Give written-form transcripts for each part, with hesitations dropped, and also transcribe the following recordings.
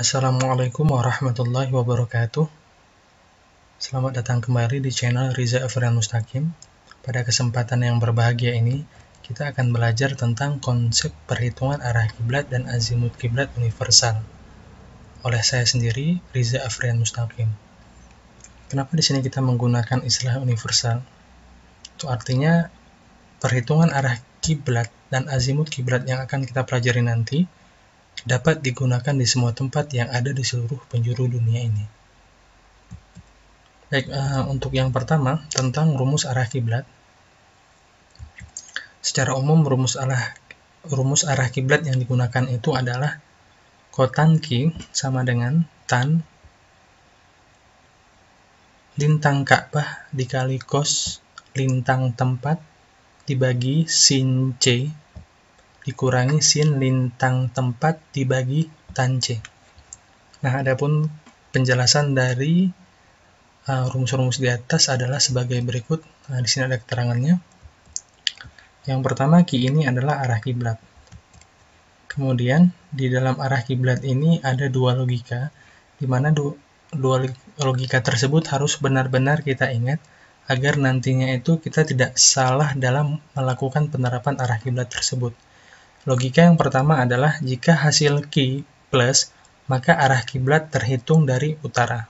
Assalamualaikum warahmatullahi wabarakatuh. Selamat datang kembali di channel Riza Afrian Mustaqim. Pada kesempatan yang berbahagia ini, kita akan belajar tentang konsep perhitungan arah kiblat dan azimut kiblat universal oleh saya sendiri, Riza Afrian Mustaqim. Kenapa di sini kita menggunakan istilah universal? Itu artinya perhitungan arah kiblat dan azimut kiblat yang akan kita pelajari nanti dapat digunakan di semua tempat yang ada di seluruh penjuru dunia ini. Baik, untuk yang pertama tentang rumus arah kiblat. Secara umum rumus arah kiblat yang digunakan itu adalah kotan ki sama dengan tan lintang Ka'bah dikali kos lintang tempat dibagi sin C dikurangi sin lintang tempat dibagi tan C. Nah, adapun penjelasan dari rumus-rumus di atas adalah sebagai berikut. Nah, di sini ada keterangannya. Yang pertama, ki ini adalah arah kiblat. Kemudian di dalam arah kiblat ini ada dua logika, di mana dua logika tersebut harus benar-benar kita ingat agar nantinya itu kita tidak salah dalam melakukan penerapan arah kiblat tersebut. Logika yang pertama adalah jika hasil ki plus, maka arah kiblat terhitung dari utara.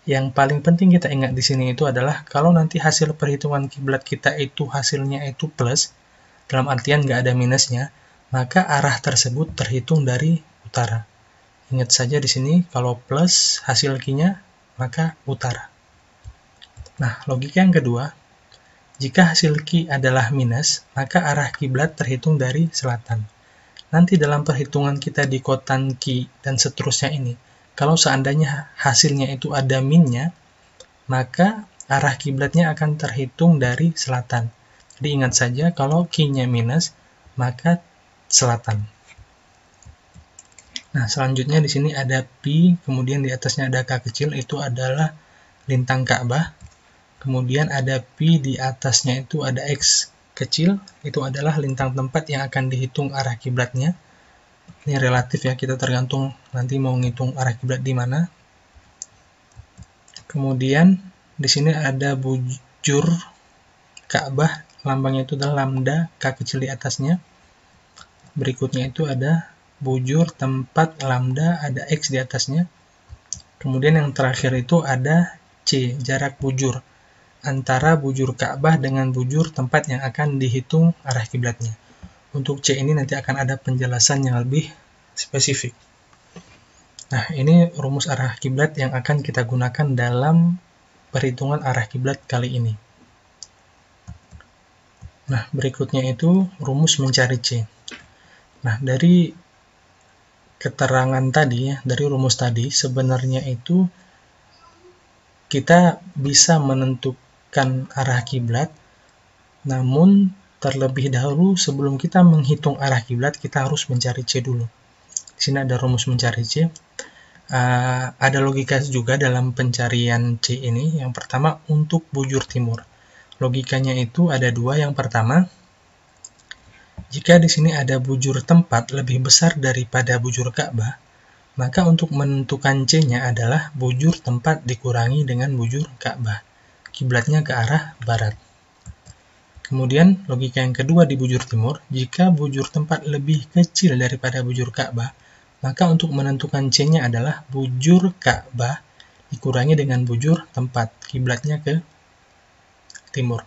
Yang paling penting kita ingat di sini itu adalah kalau nanti hasil perhitungan kiblat kita itu hasilnya itu plus, dalam artian nggak ada minusnya, maka arah tersebut terhitung dari utara. Ingat saja di sini kalau plus hasil ki-nya, maka utara. Nah, logika yang kedua, jika hasil ki adalah minus, maka arah kiblat terhitung dari selatan. Nanti dalam perhitungan kita di kotan ki dan seterusnya ini, kalau seandainya hasilnya itu ada minnya, maka arah kiblatnya akan terhitung dari selatan. Jadi ingat saja kalau ki-nya minus, maka selatan. Nah, selanjutnya di sini ada pi, kemudian di atasnya ada k kecil, itu adalah lintang Ka'bah. Kemudian ada pi, di atasnya itu ada x kecil, itu adalah lintang tempat yang akan dihitung arah kiblatnya. Ini relatif ya, kita tergantung nanti mau ngitung arah kiblat di mana. Kemudian di sini ada bujur Ka'bah, lambangnya itu adalah lambda, k kecil di atasnya. Berikutnya itu ada bujur tempat lambda, ada x di atasnya. Kemudian yang terakhir itu ada c, jarak bujur antara bujur Ka'bah dengan bujur tempat yang akan dihitung arah kiblatnya. Untuk C ini nanti akan ada penjelasan yang lebih spesifik. Nah, ini rumus arah kiblat yang akan kita gunakan dalam perhitungan arah kiblat kali ini. Nah, berikutnya itu rumus mencari C. Nah, dari keterangan tadi ya, dari rumus tadi sebenarnya itu kita bisa menentukan arah kiblat, namun terlebih dahulu sebelum kita menghitung arah kiblat kita harus mencari C dulu. Di sini ada rumus mencari C. Ada logika juga dalam pencarian C ini. Yang pertama untuk bujur timur. Logikanya itu ada dua. Yang pertama, jika di sini ada bujur tempat lebih besar daripada bujur Ka'bah, maka untuk menentukan C-nya adalah bujur tempat dikurangi dengan bujur Ka'bah. Kiblatnya ke arah barat. Kemudian logika yang kedua di bujur timur, jika bujur tempat lebih kecil daripada bujur Ka'bah, maka untuk menentukan C-nya adalah bujur Ka'bah dikurangi dengan bujur tempat. Kiblatnya ke timur.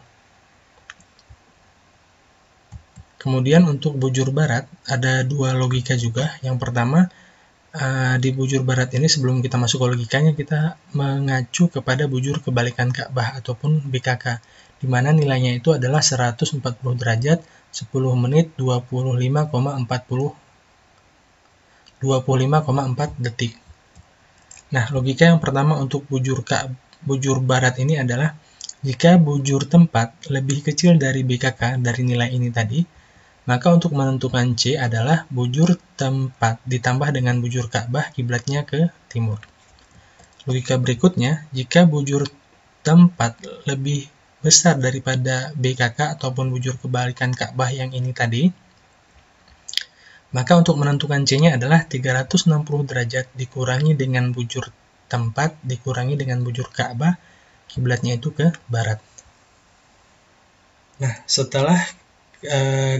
Kemudian untuk bujur barat ada dua logika juga. Yang pertama, di bujur barat ini sebelum kita masuk ke logikanya kita mengacu kepada bujur kebalikan Ka'bah ataupun BKK, di mana nilainya itu adalah 140 derajat 10 menit 25,4 detik. Nah, logika yang pertama untuk bujur barat ini adalah jika bujur tempat lebih kecil dari BKK dari nilai ini tadi, maka untuk menentukan C adalah bujur tempat ditambah dengan bujur Ka'bah, kiblatnya ke timur. Logika berikutnya, jika bujur tempat lebih besar daripada BKK ataupun bujur kebalikan Ka'bah yang ini tadi, Maka untuk menentukan C-nya adalah 360 derajat dikurangi dengan bujur tempat dikurangi dengan bujur Ka'bah, kiblatnya itu ke barat. Nah, setelah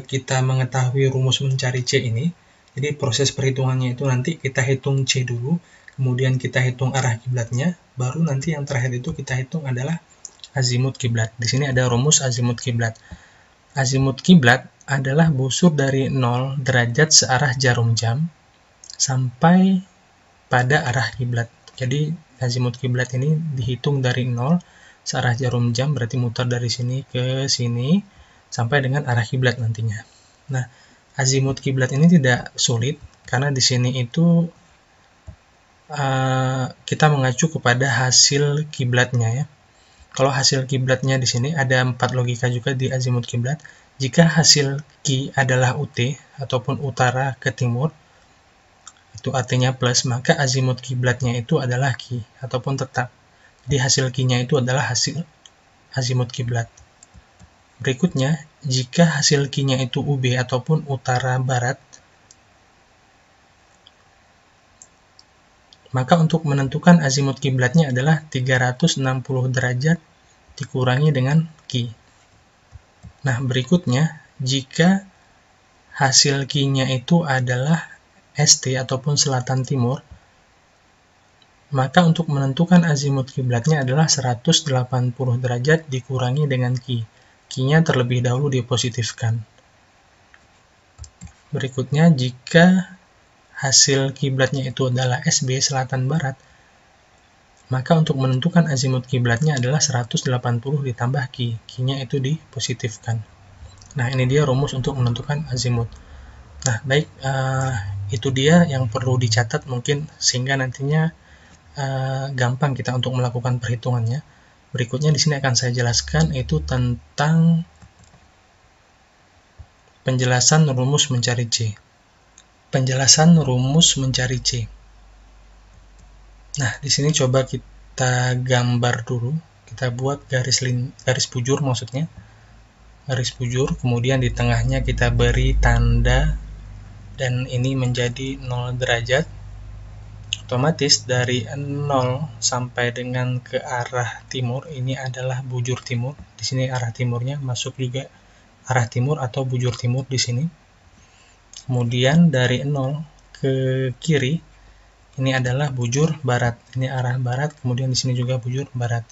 kita mengetahui rumus mencari C ini, jadi proses perhitungannya itu nanti kita hitung C dulu, kemudian kita hitung arah kiblatnya, baru nanti yang terakhir itu kita hitung adalah azimut kiblat. Di sini ada rumus azimut kiblat. Azimut kiblat adalah busur dari 0 derajat searah jarum jam sampai pada arah kiblat. Jadi azimut kiblat ini dihitung dari 0 searah jarum jam, berarti muter dari sini ke sini sampai dengan arah kiblat nantinya. Nah, azimut kiblat ini tidak sulit karena di sini itu kita mengacu kepada hasil kiblatnya ya. Kalau hasil kiblatnya di sini ada 4 logika juga di azimut kiblat. Jika hasil Ki adalah UT ataupun utara ke timur, itu artinya plus, maka azimut kiblatnya itu adalah Ki ataupun tetap. Jadi hasil Ki-nya itu adalah hasil azimut kiblat. Berikutnya, jika hasil Ki-nya itu UB ataupun utara barat, maka untuk menentukan azimut kiblatnya adalah 360 derajat dikurangi dengan Ki. Nah, berikutnya, jika hasil Ki-nya itu adalah ST ataupun selatan timur, maka untuk menentukan azimut kiblatnya adalah 180 derajat dikurangi dengan Ki. Ki-nya terlebih dahulu dipositifkan. Berikutnya, jika hasil kiblatnya itu adalah SB selatan barat, maka untuk menentukan azimut kiblatnya adalah 180 ditambah Ki. Ki-nya itu dipositifkan. Nah, ini dia rumus untuk menentukan azimut. Nah, baik, itu dia yang perlu dicatat mungkin sehingga nantinya gampang kita untuk melakukan perhitungannya. Berikutnya di sini akan saya jelaskan itu tentang penjelasan rumus mencari C. Penjelasan rumus mencari C. Nah, di sini coba kita gambar dulu. Kita buat garis bujur maksudnya. Garis bujur, kemudian di tengahnya kita beri tanda dan ini menjadi 0 derajat. Otomatis dari 0 sampai dengan ke arah timur ini adalah bujur timur. Di sini arah timurnya masuk juga arah timur atau bujur timur di sini. Kemudian dari 0 ke kiri ini adalah bujur barat. Ini arah barat, kemudian di sini juga bujur barat.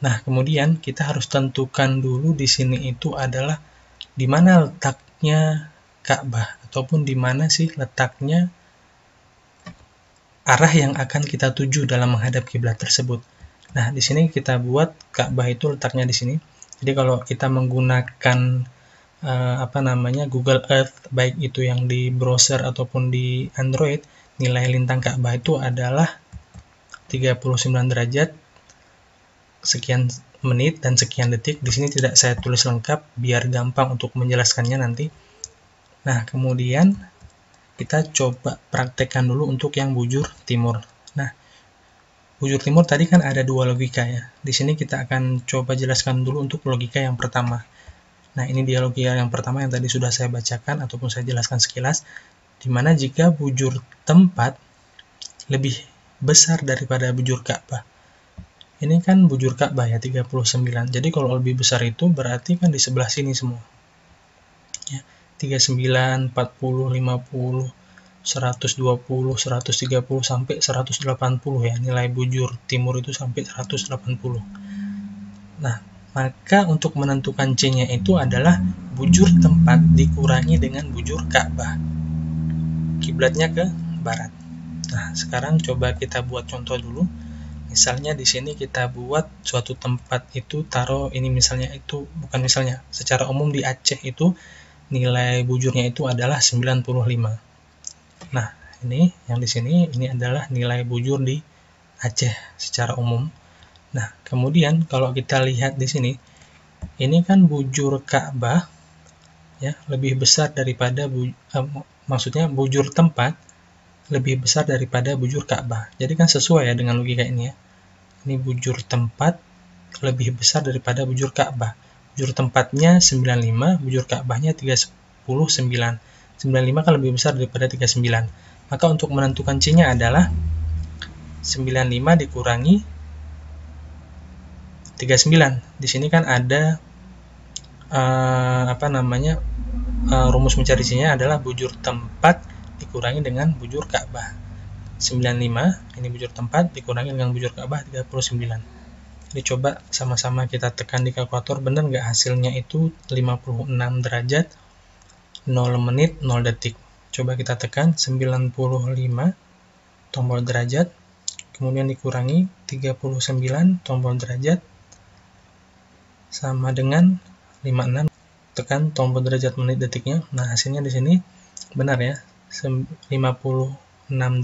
Nah, kemudian kita harus tentukan dulu di sini itu adalah di mana letaknya Ka'bah ataupun di mana sih letaknya arah yang akan kita tuju dalam menghadap kiblat tersebut. Nah, di sini kita buat Ka'bah itu letaknya di sini. Jadi kalau kita menggunakan Google Earth, baik itu yang di browser ataupun di Android, nilai lintang Ka'bah itu adalah 39 derajat sekian menit dan sekian detik. Di sini tidak saya tulis lengkap biar gampang untuk menjelaskannya nanti. Nah, kemudian kita coba praktekkan dulu untuk yang bujur timur. Nah, bujur timur tadi kan ada 2 logika ya. Di sini kita akan coba jelaskan dulu untuk logika yang pertama. Nah, ini dia logika yang pertama yang tadi sudah saya bacakan ataupun saya jelaskan sekilas, di mana jika bujur tempat lebih besar daripada bujur Ka'bah. Ini kan bujur Ka'bah ya, 39. Jadi kalau lebih besar itu berarti kan di sebelah sini semua. Ya, 39, 40, 50, 120, 130 sampai 180 ya. Nilai bujur timur itu sampai 180. Nah, maka untuk menentukan C-nya itu adalah bujur tempat dikurangi dengan bujur Ka'bah. Kiblatnya ke barat. Nah, sekarang coba kita buat contoh dulu. Misalnya di sini kita buat suatu tempat itu taruh ini misalnya itu bukan misalnya, secara umum di Aceh itu nilai bujurnya itu adalah 95. Nah, ini yang di sini ini adalah nilai bujur di Aceh secara umum. Nah, kemudian kalau kita lihat di sini, ini kan bujur Ka'bah ya, lebih besar daripada maksudnya bujur tempat lebih besar daripada bujur Ka'bah. Jadi kan sesuai ya dengan logika ini ya. Ini bujur tempat lebih besar daripada bujur Ka'bah. Bujur tempatnya 95, bujur Ka'bahnya 39. 95 kan lebih besar daripada 39. Maka untuk menentukan C-nya adalah 95 dikurangi 39. Di sini kan ada rumus mencari C-nya adalah bujur tempat dikurangi dengan bujur Ka'bah. 95 ini bujur tempat dikurangi dengan bujur Ka'bah 39. Jadi coba sama-sama kita tekan di kalkulator, benar nggak hasilnya itu 56 derajat 0 menit 0 detik. Coba kita tekan 95 tombol derajat, kemudian dikurangi 39 tombol derajat sama dengan 56, tekan tombol derajat menit detiknya. Nah, hasilnya di sini benar ya, 56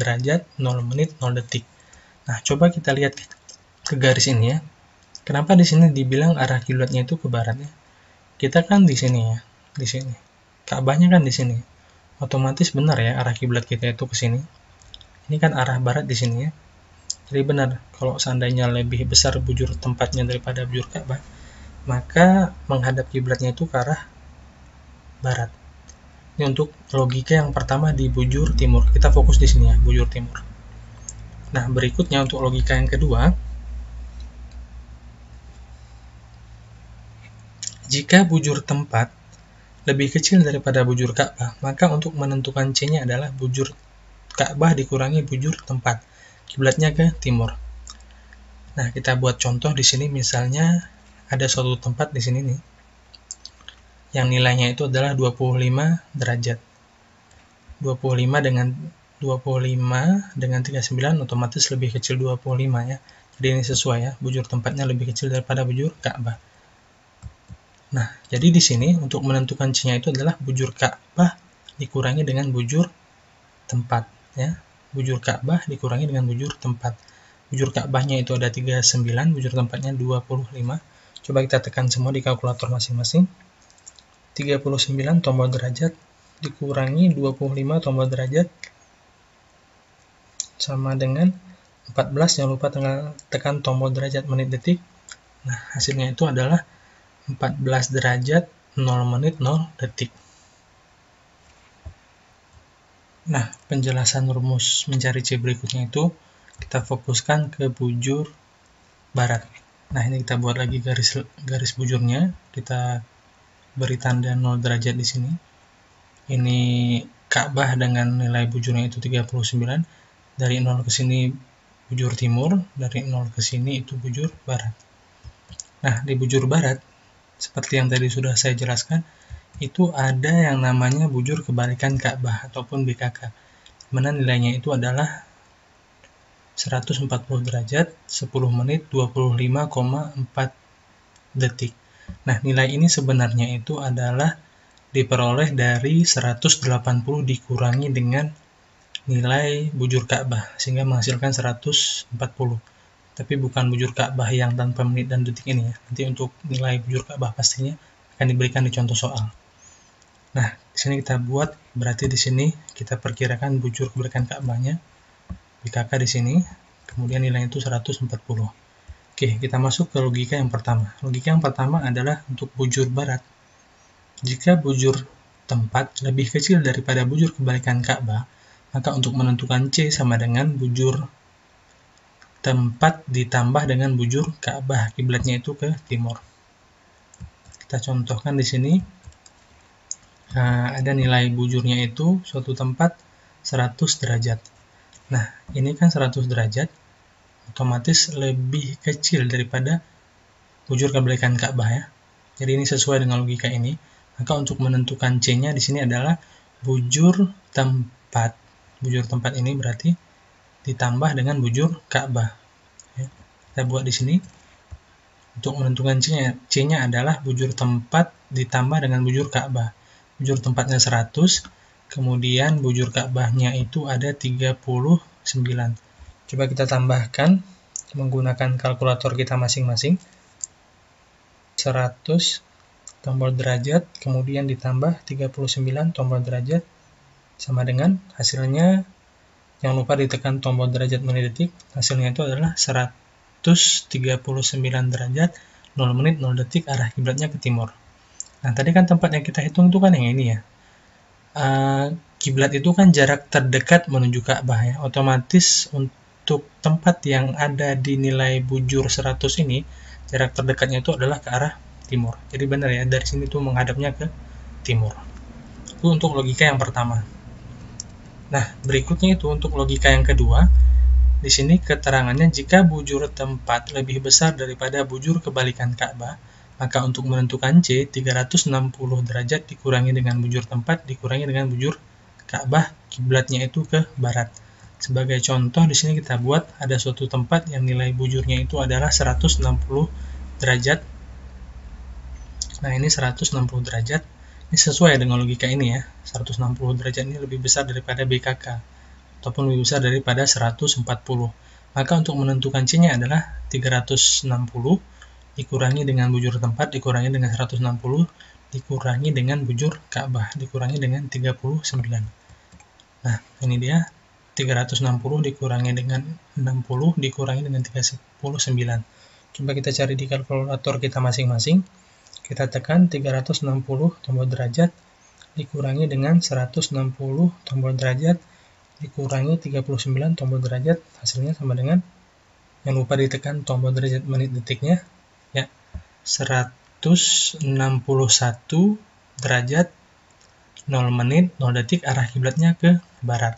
derajat 0 menit 0 detik. Nah, coba kita lihat ke garis ini ya. Kenapa di sini dibilang arah kiblatnya itu ke barat ya? Kita kan di sini ya, di sini. Ka'bahnya kan di sini. Otomatis benar ya arah kiblat kita itu ke sini. Ini kan arah barat di sini ya. Jadi benar, kalau seandainya lebih besar bujur tempatnya daripada bujur Ka'bah, maka menghadap kiblatnya itu ke arah barat. Ini untuk logika yang pertama di bujur timur. Kita fokus di sini ya, bujur timur. Nah, berikutnya untuk logika yang kedua, jika bujur tempat lebih kecil daripada bujur Ka'bah, maka untuk menentukan C-nya adalah bujur Ka'bah dikurangi bujur tempat. Kiblatnya ke timur. Nah, kita buat contoh di sini, misalnya ada suatu tempat di sini nih, yang nilainya itu adalah 25 derajat. 25 dengan 39 otomatis lebih kecil 25 ya. Jadi ini sesuai ya, bujur tempatnya lebih kecil daripada bujur Ka'bah. Nah, jadi di sini untuk menentukan C-nya itu adalah bujur Ka'bah dikurangi dengan bujur tempat ya. Bujur Ka'bah dikurangi dengan bujur tempat. Bujur Ka'bahnya itu ada 39, bujur tempatnya 25. Coba kita tekan semua di kalkulator masing-masing. 39 tombol derajat dikurangi 25 tombol derajat sama dengan 14. Jangan lupa tekan tombol derajat menit detik. Nah, hasilnya itu adalah 14 derajat 0 menit 0 detik. Nah, penjelasan rumus mencari C berikutnya itu kita fokuskan ke bujur barat. Nah, ini kita buat lagi garis bujurnya. Kita beri tanda 0 derajat di sini. Ini Ka'bah dengan nilai bujurnya itu 39. Dari 0 ke sini bujur timur, dari 0 ke sini itu bujur barat. Nah, di bujur barat, seperti yang tadi sudah saya jelaskan, itu ada yang namanya bujur kebalikan Ka'bah ataupun BKK, mana nilainya itu adalah 140 derajat 10 menit 25,4 detik. Nah, nilai ini sebenarnya itu adalah diperoleh dari 180 dikurangi dengan nilai bujur Ka'bah sehingga menghasilkan 140. Tapi bukan bujur Ka'bah yang tanpa menit dan detik ini ya. Nanti untuk nilai bujur Ka'bah pastinya akan diberikan di contoh soal. Nah, di sini kita buat, berarti di sini kita perkirakan bujur kebalikan Ka'bahnya BKK di sini, kemudian nilainya itu 140. Oke, kita masuk ke logika yang pertama. Logika yang pertama adalah untuk bujur barat. Jika bujur tempat lebih kecil daripada bujur kebalikan Ka'bah, maka untuk menentukan C sama dengan bujur tempat ditambah dengan bujur Ka'bah, kiblatnya itu ke timur. Kita contohkan di sini. Ada nilai bujurnya itu suatu tempat 100 derajat. Nah, ini kan 100 derajat otomatis lebih kecil daripada bujur kebalikan Ka'bah ya. Jadi ini sesuai dengan logika ini. Maka untuk menentukan C-nya di sini adalah bujur tempat. Bujur tempat ini berarti ditambah dengan bujur Ka'bah. Ya, kita buat di sini. Untuk menentukan C-nya adalah bujur tempat ditambah dengan bujur Ka'bah. Bujur tempatnya 100, kemudian bujur Ka'bahnya itu ada 39. Coba kita tambahkan menggunakan kalkulator kita masing-masing. 100 tombol derajat, kemudian ditambah 39 tombol derajat, sama dengan hasilnya, jangan lupa ditekan tombol derajat menit detik, hasilnya itu adalah 139 derajat 0 menit 0 detik, arah kiblatnya ke timur. Nah, tadi kan tempat yang kita hitung itu kan yang ini ya. kiblat itu kan jarak terdekat menuju Ka'bah ya. Otomatis untuk tempat yang ada di nilai bujur 100 ini, jarak terdekatnya itu adalah ke arah timur. Jadi benar ya, dari sini tuh menghadapnya ke timur. Itu untuk logika yang pertama. Nah, berikutnya itu untuk logika yang kedua. Di sini keterangannya, jika bujur tempat lebih besar daripada bujur kebalikan Ka'bah, maka untuk menentukan C, 360 derajat dikurangi dengan bujur tempat dikurangi dengan bujur Ka'bah, kiblatnya itu ke barat. Sebagai contoh, di sini kita buat ada suatu tempat yang nilai bujurnya itu adalah 160 derajat. Nah, ini 160 derajat. Ini sesuai dengan logika ini ya. 160 derajat ini lebih besar daripada BKK ataupun lebih besar daripada 140. Maka untuk menentukan C-nya adalah 360 dikurangi dengan bujur tempat dikurangi dengan 160 dikurangi dengan bujur Ka'bah dikurangi dengan 39. Nah, ini dia 360 dikurangi dengan 60 dikurangi dengan 39. Coba kita cari di kalkulator kita masing-masing. Kita tekan 360 tombol derajat dikurangi dengan 160 tombol derajat dikurangi 39 tombol derajat, hasilnya sama dengan, yang lupa ditekan tombol derajat menit detiknya ya, 161 derajat 0 menit 0 detik, arah kiblatnya ke barat.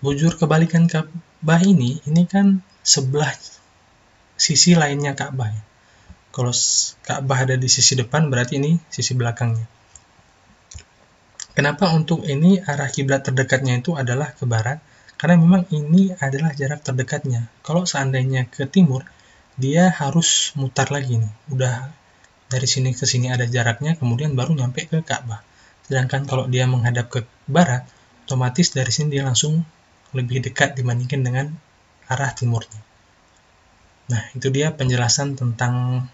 Bujur kebalikan Ka'bah ini kan sebelah sisi lainnya Ka'bah ya. Kalau Ka'bah ada di sisi depan, berarti ini sisi belakangnya. Kenapa untuk ini arah kiblat terdekatnya itu adalah ke barat? Karena memang ini adalah jarak terdekatnya. Kalau seandainya ke timur, dia harus mutar lagi nih. Udah dari sini ke sini ada jaraknya, kemudian baru nyampe ke Ka'bah. Sedangkan kalau dia menghadap ke barat, otomatis dari sini dia langsung lebih dekat dibandingkan dengan arah timurnya. Nah, itu dia penjelasan tentang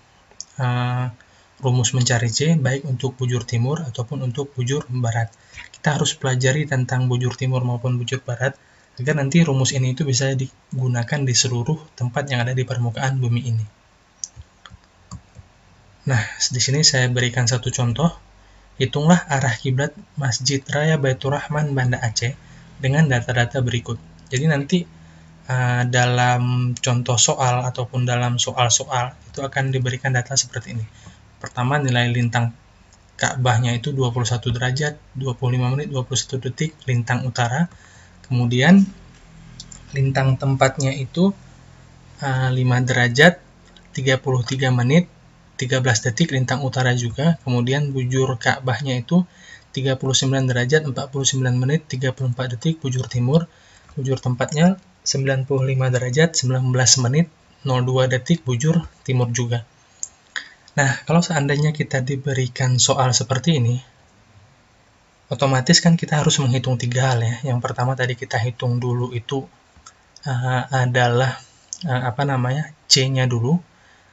rumus mencari C, baik untuk bujur timur ataupun untuk bujur barat. Kita harus pelajari tentang bujur timur maupun bujur barat, agar nanti rumus ini itu bisa digunakan di seluruh tempat yang ada di permukaan bumi ini. Nah, di sini saya berikan satu contoh. Hitunglah arah kiblat Masjid Raya Baitur Rahman Banda Aceh dengan data-data berikut. Jadi nanti dalam contoh soal ataupun dalam soal-soal itu akan diberikan data seperti ini. Pertama, nilai lintang Ka'bahnya itu 21 derajat, 25 menit, 21 detik, lintang utara. Kemudian lintang tempatnya itu 5 derajat, 33 menit, 13 detik, lintang utara juga. Kemudian bujur Ka'bahnya itu 39 derajat, 49 menit, 34 detik, bujur timur. Bujur tempatnya 95 derajat, 19 menit, 02 detik, bujur timur juga. Nah, kalau seandainya kita diberikan soal seperti ini, otomatis kan kita harus menghitung 3 hal ya. Yang pertama tadi kita hitung dulu itu adalah C-nya dulu.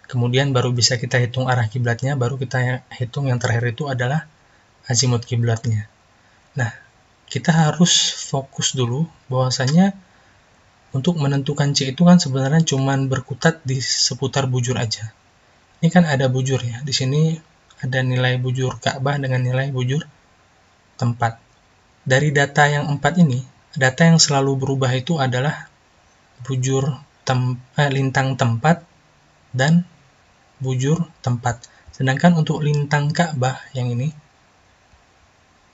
Kemudian baru bisa kita hitung arah kiblatnya, baru kita hitung yang terakhir itu adalah azimut kiblatnya. Nah, kita harus fokus dulu bahwasanya untuk menentukan C itu kan sebenarnya cuma berkutat di seputar bujur aja. Ini kan ada bujur ya. Di sini ada nilai bujur Ka'bah dengan nilai bujur tempat. Dari data yang 4 ini, data yang selalu berubah itu adalah bujur lintang tempat dan bujur tempat. Sedangkan untuk lintang Ka'bah yang ini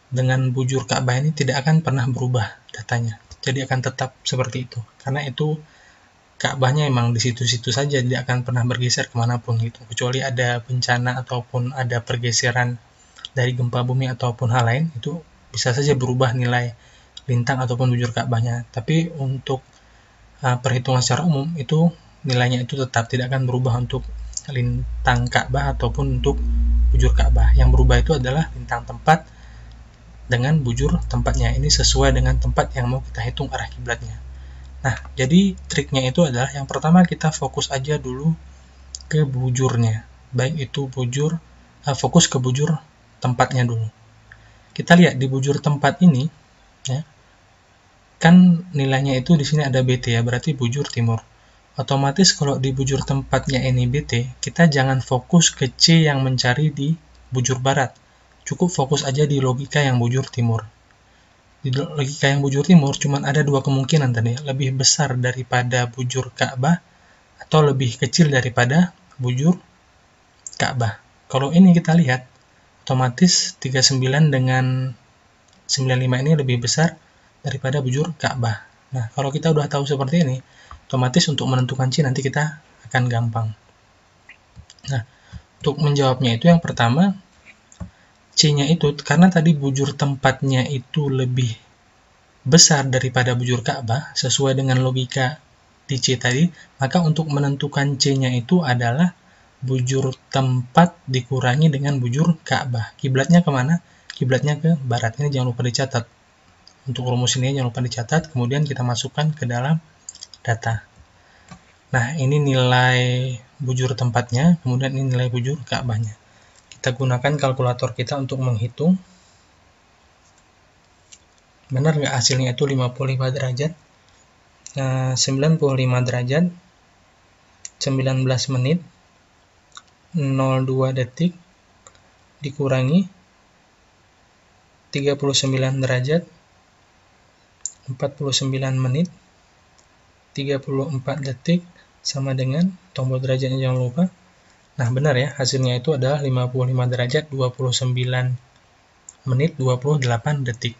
dengan bujur Ka'bah ini tidak akan pernah berubah datanya. Jadi akan tetap seperti itu. Karena itu Ka'bahnya emang di situ-situ saja, tidak akan pernah bergeser kemanapun gitu. Kecuali ada bencana ataupun ada pergeseran dari gempa bumi ataupun hal lain, itu bisa saja berubah nilai lintang ataupun bujur Ka'bahnya. Tapi untuk perhitungan secara umum itu nilainya itu tetap tidak akan berubah untuk lintang Ka'bah ataupun untuk bujur Ka'bah. Yang berubah itu adalah lintang tempat dengan bujur tempatnya. Ini sesuai dengan tempat yang mau kita hitung arah kiblatnya. Nah, jadi triknya itu adalah yang pertama kita fokus aja dulu ke bujurnya. Baik itu fokus ke bujur tempatnya dulu. Kita lihat di bujur tempat ini ya. Kan nilainya itu di sini ada BT ya, berarti bujur timur. Otomatis kalau di bujur tempatnya ini BT, kita jangan fokus ke C yang mencari di bujur barat. cukup fokus aja di logika yang bujur timur. Di logika yang bujur timur cuma ada dua kemungkinan tadi, lebih besar daripada bujur Ka'bah atau lebih kecil daripada bujur Ka'bah. Kalau ini kita lihat, otomatis 39 dengan 95 ini lebih besar daripada bujur Ka'bah. Nah, kalau kita udah tahu seperti ini, otomatis untuk menentukan C nanti kita akan gampang. Nah, untuk menjawabnya itu yang pertama, C-nya itu, karena tadi bujur tempatnya itu lebih besar daripada bujur Ka'bah, sesuai dengan logika di C tadi, maka untuk menentukan C-nya itu adalah bujur tempat dikurangi dengan bujur Ka'bah. Kiblatnya kemana? Kiblatnya ke barat. Ini jangan lupa dicatat. Untuk rumus ini jangan lupa dicatat, kemudian kita masukkan ke dalam data. Nah, ini nilai bujur tempatnya, kemudian ini nilai bujur Ka'bahnya. Kita gunakan kalkulator kita untuk menghitung. Benar nggak hasilnya itu 55 derajat? 95 derajat, 19 menit, 02 detik, dikurangi 39 derajat, 49 menit, 34 detik, sama dengan tombol derajatnya jangan lupa. Nah, benar ya, hasilnya itu adalah 55 derajat, 29 menit, 28 detik.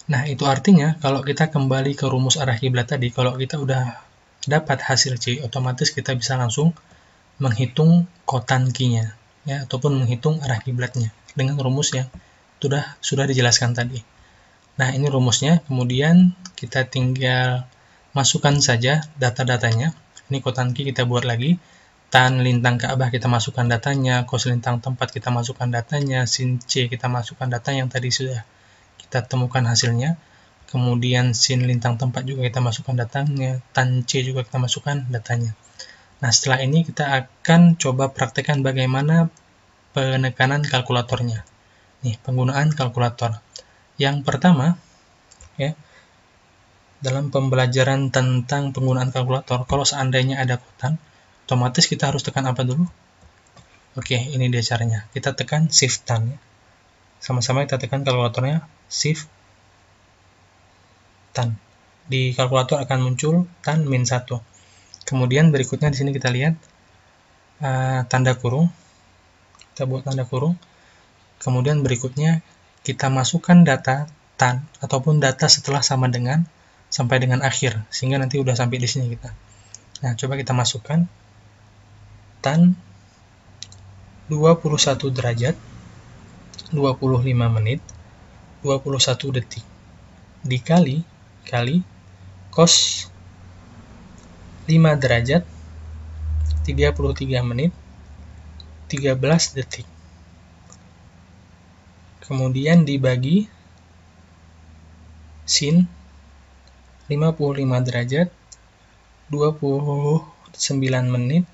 Nah, itu artinya kalau kita kembali ke rumus arah kiblat tadi, kalau kita udah dapat hasil C, otomatis kita bisa langsung menghitung kotan Q-nya, ya, ataupun menghitung arah kiblatnya dengan rumus yang sudah dijelaskan tadi. Nah, ini rumusnya, kemudian kita tinggal masukkan saja data-datanya. Ini kotan Q kita buat lagi, tan lintang Ka'bah kita masukkan datanya, kos lintang tempat kita masukkan datanya, sin C kita masukkan data yang tadi sudah kita temukan hasilnya, kemudian sin lintang tempat juga kita masukkan datanya, tan C juga kita masukkan datanya. Nah, setelah ini kita akan coba praktekkan bagaimana penekanan kalkulatornya. Nih, penggunaan kalkulator. Yang pertama, ya, dalam pembelajaran tentang penggunaan kalkulator, kalau seandainya ada kotan, otomatis kita harus tekan apa dulu? Oke, ini dia caranya. Kita tekan Shift Tan. Ya. Sama-sama kita tekan kalkulatornya, Shift Tan. Di kalkulator akan muncul tan min 1. Kemudian berikutnya di sini kita lihat tanda kurung. Kita buat tanda kurung. Kemudian berikutnya kita masukkan data tan ataupun data setelah sama dengan sampai dengan akhir, sehingga nanti udah sampai di sini kita. Nah, coba kita masukkan tan 21 derajat, 25 menit, 21 detik dikali cos 5 derajat, 33 menit, 13 detik. Kemudian dibagi sin 55 derajat, 29 menit,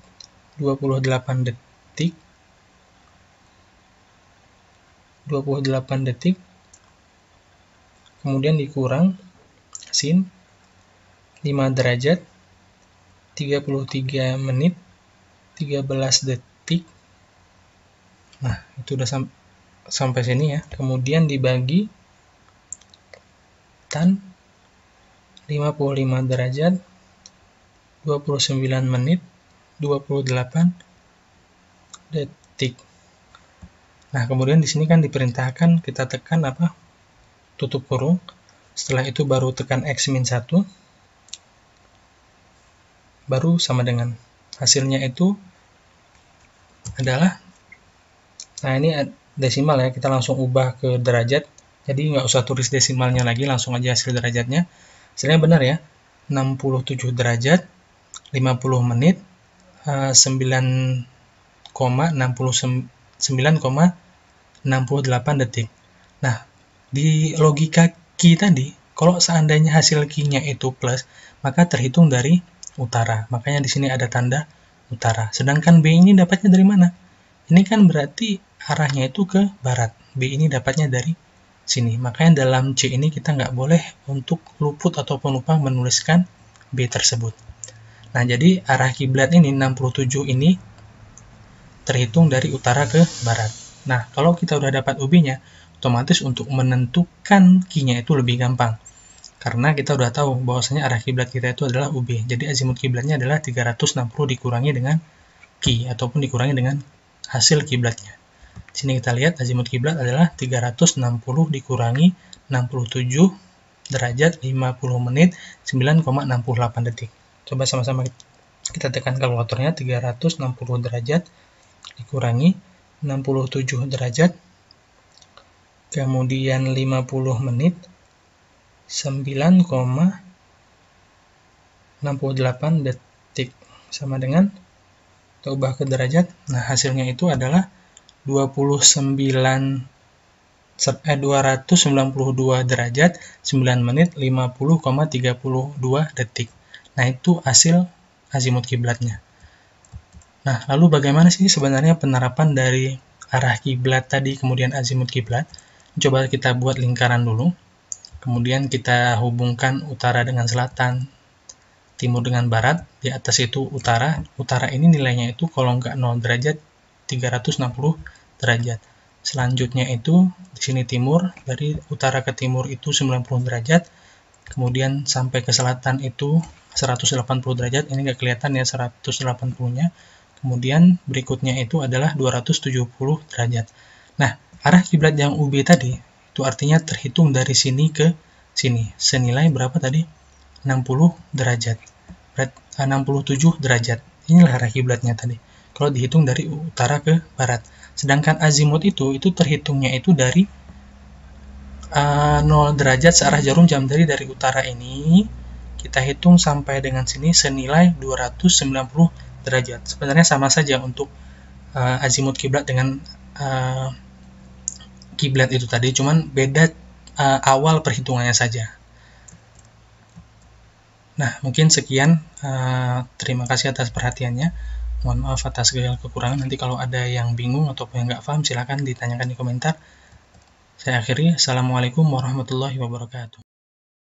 28 detik, 28 detik, kemudian dikurang sin 5 derajat, 33 menit, 13 detik. Nah, itu udah sampai sini ya. Kemudian dibagi tan 55 derajat, 29 menit, 28 detik. Nah, kemudian di sini kan diperintahkan kita tekan apa? Tutup kurung. Setelah itu baru tekan X min 1. Baru sama dengan hasilnya itu adalah, nah ini desimal ya, kita langsung ubah ke derajat, jadi nggak usah tulis desimalnya lagi, langsung aja hasil derajatnya. Hasilnya benar ya, 67 derajat, 50 menit, 9,68 detik. Nah, di logika Q tadi, kalau seandainya hasil Q-nya itu plus, maka terhitung dari utara. Makanya di sini ada tanda utara. Sedangkan B ini dapatnya dari mana? Ini kan berarti arahnya itu ke barat. B ini dapatnya dari sini. Makanya dalam C ini kita nggak boleh untuk luput ataupun lupa menuliskan B tersebut. Nah, jadi arah kiblat ini 67 ini terhitung dari utara ke barat. Nah, kalau kita udah dapat UB-nya, otomatis untuk menentukan Q-nya itu lebih gampang. Karena kita udah tahu bahwasanya arah kiblat kita itu adalah UB. Jadi azimut kiblatnya adalah 360 dikurangi dengan Q, ataupun dikurangi dengan hasil kiblatnya. Di sini kita lihat azimut kiblat adalah 360 dikurangi 67 derajat 50 menit 9,68 detik. Coba sama-sama kita tekan kalkulatornya. 360 derajat dikurangi 67 derajat kemudian 50 menit 9,68 detik sama dengan kita ubah ke derajat. Nah, hasilnya itu adalah 292 derajat 9 menit 50,32 detik. Nah, itu hasil azimut kiblatnya. Nah, lalu bagaimana sih sebenarnya penerapan dari arah kiblat tadi kemudian azimut kiblat? Coba kita buat lingkaran dulu. Kemudian kita hubungkan utara dengan selatan, timur dengan barat. Di atas itu utara. Utara ini nilainya itu kalau nggak 0 derajat 360 derajat. Selanjutnya itu di sini timur, dari utara ke timur itu 90 derajat. Kemudian sampai ke selatan itu 180 derajat. Ini nggak kelihatan ya 180-nya. Kemudian berikutnya itu adalah 270 derajat. Nah, arah kiblat yang UB tadi itu artinya terhitung dari sini ke sini. Senilai berapa tadi? 60 derajat. 67 derajat. Inilah arah kiblatnya tadi. Kalau dihitung dari utara ke barat. Sedangkan azimut itu terhitungnya itu dari 0 derajat searah jarum jam dari utara ini. Kita hitung sampai dengan sini senilai 290 derajat. Sebenarnya sama saja untuk azimut kiblat dengan kiblat itu tadi, cuman beda awal perhitungannya saja. Nah, mungkin sekian. Terima kasih atas perhatiannya. Mohon maaf atas segala kekurangan. Nanti kalau ada yang bingung ataupun yang nggak paham, silakan ditanyakan di komentar. Saya akhiri. Assalamualaikum warahmatullahi wabarakatuh.